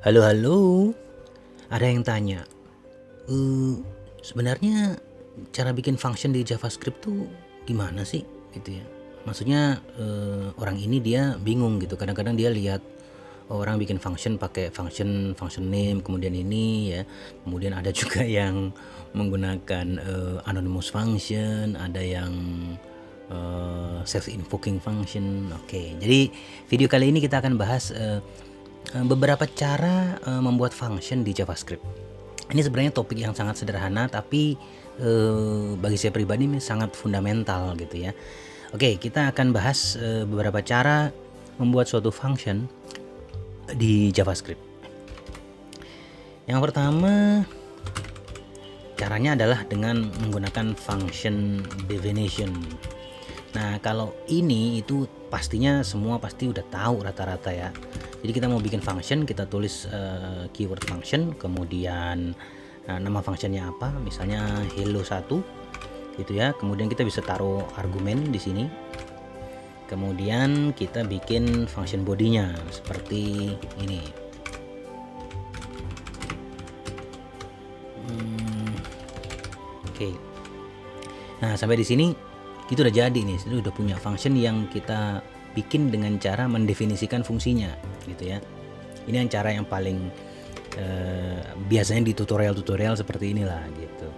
Halo, halo. Ada yang tanya, sebenarnya cara bikin function di JavaScript tuh gimana sih? Gitu ya. Maksudnya orang ini dia bingung gitu. Kadang-kadang dia lihat orang bikin function pakai function name, kemudian ini ya. Kemudian ada juga yang menggunakan anonymous function, ada yang self invoking function. Oke, jadi video kali ini kita akan bahas beberapa cara membuat function di JavaScript. Ini sebenarnya topik yang sangat sederhana, tapi bagi saya pribadi ini sangat fundamental gitu ya. Oke, kita akan bahas beberapa cara membuat suatu function di JavaScript. Yang pertama, caranya adalah dengan menggunakan function definition. Nah, kalau ini itu pastinya semua pasti udah tahu rata-rata ya. Jadi kita mau bikin function, kita tulis keyword function, kemudian nama functionnya apa, misalnya hello1 gitu ya. Kemudian kita bisa taruh argumen di sini. Kemudian kita bikin function bodinya seperti ini. Oke. Nah, sampai di sini itu udah jadi nih, itu udah punya function yang kita bikin dengan cara mendefinisikan fungsinya gitu ya. Ini yang cara yang paling biasanya di tutorial-tutorial seperti inilah gitu.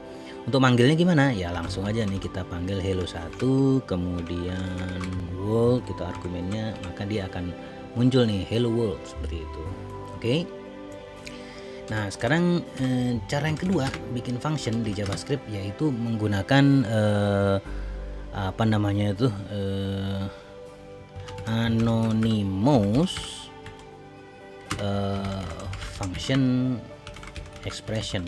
Untuk manggilnya gimana? Ya langsung aja nih kita panggil hello1, kemudian world kita argumennya, maka dia akan muncul nih hello world seperti itu. Oke. Nah, sekarang cara yang kedua bikin function di JavaScript yaitu menggunakan apa namanya itu anonymous function expression.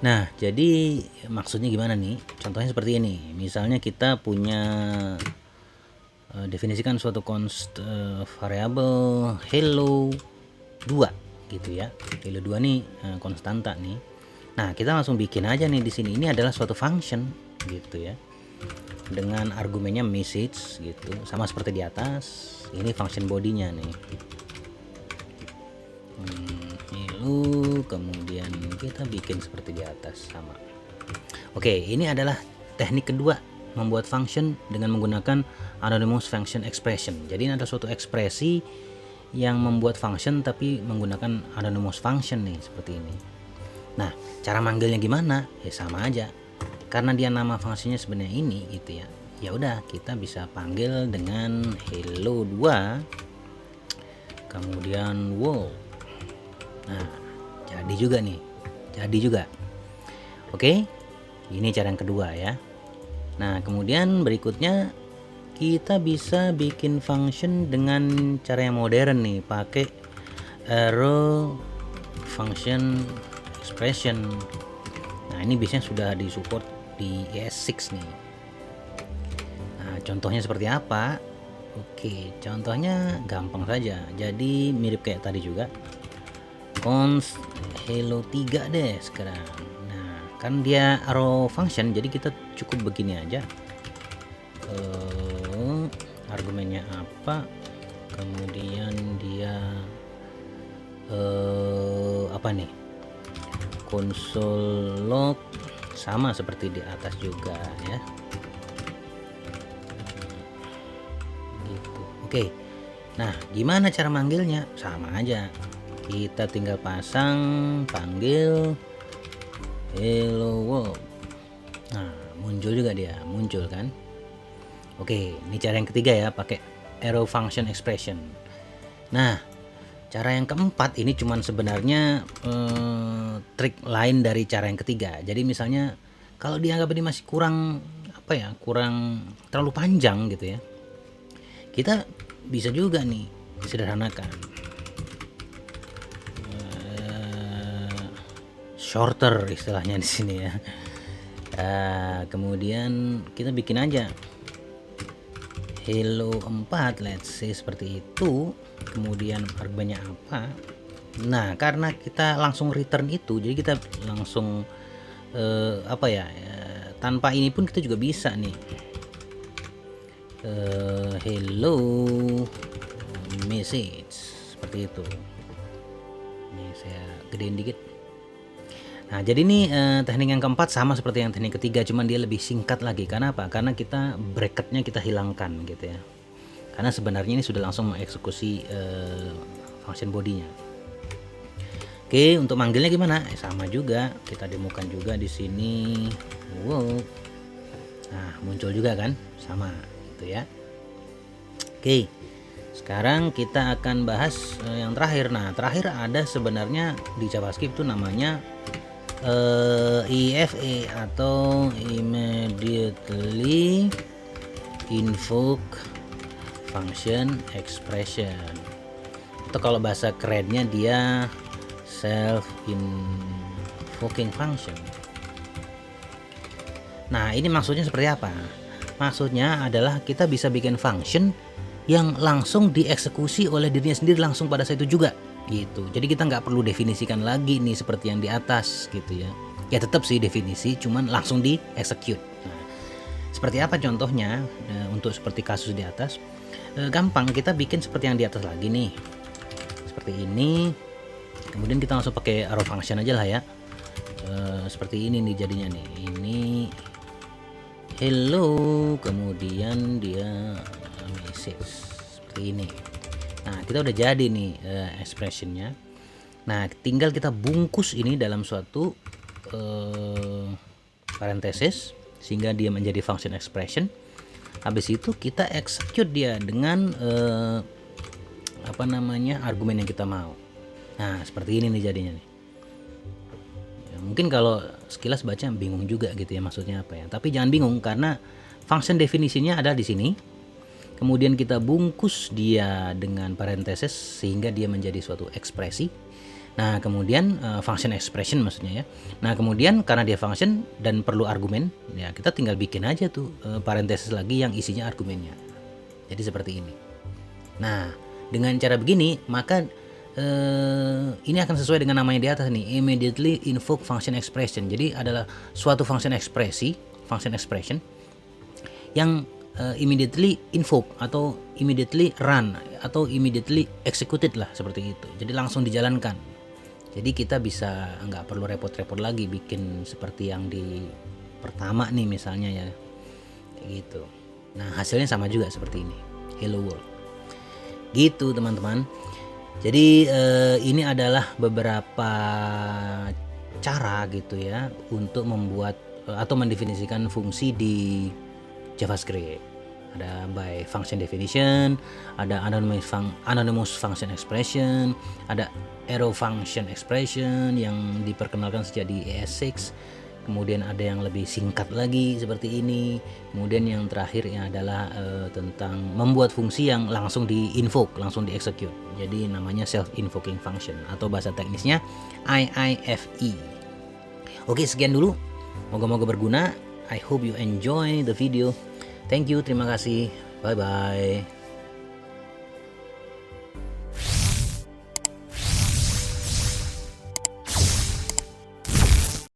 Nah, jadi maksudnya gimana nih? Contohnya seperti ini. Misalnya kita punya definisikan suatu variabel hello 2 gitu ya. Hello 2 nih konstanta nih. Nah, kita langsung bikin aja nih di sini. Ini adalah suatu function gitu ya. Dengan argumennya message gitu. Sama seperti di atas. Ini function bodinya nih. Hello, kemudian kita bikin seperti di atas sama. Oke, ini adalah teknik kedua membuat function dengan menggunakan anonymous function expression. Jadi ini ada suatu ekspresi yang membuat function tapi menggunakan anonymous function nih seperti ini. Nah, cara manggilnya gimana? Ya sama aja. Karena dia nama fungsinya sebenarnya ini gitu ya. Ya udah, kita bisa panggil dengan hello 2 kemudian world. Nah, jadi juga nih. Jadi juga. Oke. Ini cara yang kedua ya. Nah, kemudian berikutnya kita bisa bikin function dengan cara yang modern nih, pakai arrow function expression. Nah, ini biasanya sudah disupport di ES6 nih. Nah, contohnya seperti apa? Oke, contohnya gampang saja. Jadi mirip kayak tadi juga. Const hello 3 deh sekarang. Nah, kan dia arrow function, jadi kita cukup begini aja. Argumennya apa, kemudian dia apa nih, console log, sama seperti di atas juga ya gitu. Oke, nah gimana cara manggilnya? Sama aja, kita tinggal panggil hello world. Nah, muncul juga dia, muncul kan. Oke, ini cara yang ketiga ya, pakai arrow function expression. Nah, cara yang keempat ini cuman sebenarnya trik lain dari cara yang ketiga. Jadi misalnya kalau dianggap ini masih kurang apa ya, kurang terlalu panjang gitu ya, kita bisa juga nih disederhanakan, shorter istilahnya di sini ya. Kemudian kita bikin aja hello 4, let's say seperti itu. Kemudian argumennya apa? Nah, karena kita langsung return itu, jadi kita langsung apa ya, tanpa ini pun kita juga bisa nih hello message seperti itu. Ini saya gedein dikit. Nah, jadi ini teknik yang keempat sama seperti yang teknik ketiga, cuman dia lebih singkat lagi. Karena apa? Karena kita bracketnya kita hilangkan gitu ya. Karena sebenarnya ini sudah langsung mengeksekusi function bodinya. Oke, untuk manggilnya gimana? Sama juga, kita demokan juga di sini. Wow. Nah, muncul juga kan? Sama gitu ya. Oke. Sekarang kita akan bahas yang terakhir. Nah, terakhir ada sebenarnya di JavaScript itu namanya IFA atau immediately invoke function expression, atau kalau bahasa kerennya dia self invoking function. Nah, ini maksudnya seperti apa? Maksudnya adalah kita bisa bikin function yang langsung dieksekusi oleh dirinya sendiri langsung pada saat itu juga gitu. Jadi kita nggak perlu definisikan lagi nih seperti yang di atas gitu ya. Ya tetap sih definisi, cuman langsung di-execute. Nah, seperti apa contohnya untuk seperti kasus di atas? Gampang, kita bikin seperti yang di atas lagi nih. Seperti ini. Kemudian kita langsung pakai arrow function aja lah ya. Seperti ini nih jadinya nih. Ini hello, kemudian dia message seperti ini. Nah, kita udah jadi nih expressionnya. Nah, tinggal kita bungkus ini dalam suatu parenthesis sehingga dia menjadi function expression. Habis itu kita execute dia dengan argumen yang kita mau. Nah, seperti ini nih jadinya nih. Ya, mungkin kalau sekilas baca bingung juga gitu ya maksudnya apa ya. Tapi jangan bingung karena function definisinya ada di sini. Kemudian kita bungkus dia dengan parenthesis sehingga dia menjadi suatu ekspresi. Nah, kemudian function expression maksudnya ya. Nah, kemudian karena dia function dan perlu argumen, ya kita tinggal bikin aja tuh parenthesis lagi yang isinya argumennya. Jadi seperti ini. Nah, dengan cara begini maka ini akan sesuai dengan namanya di atas nih, immediately invoke function expression. Jadi adalah suatu function expression yang immediately invoke atau immediately run atau immediately executed lah seperti itu. Jadi langsung dijalankan. Jadi kita bisa nggak perlu repot-repot lagi bikin seperti yang di pertama nih misalnya ya, kayak gitu. Nah, hasilnya sama juga seperti ini, hello world. Gitu teman-teman. Jadi ini adalah beberapa cara gitu ya untuk membuat atau mendefinisikan fungsi di JavaScript. Ada by function definition, ada anonymous function expression, ada arrow function expression yang diperkenalkan sejak di ES6. Kemudian ada yang lebih singkat lagi seperti ini. Kemudian yang terakhirnya adalah tentang membuat fungsi yang langsung di-invoke, langsung di-execute. Jadi namanya self-invoking function atau bahasa teknisnya IIFE. Oke, sekian dulu. Moga-moga berguna. I hope you enjoy the video. Thank you, terima kasih. Bye-bye.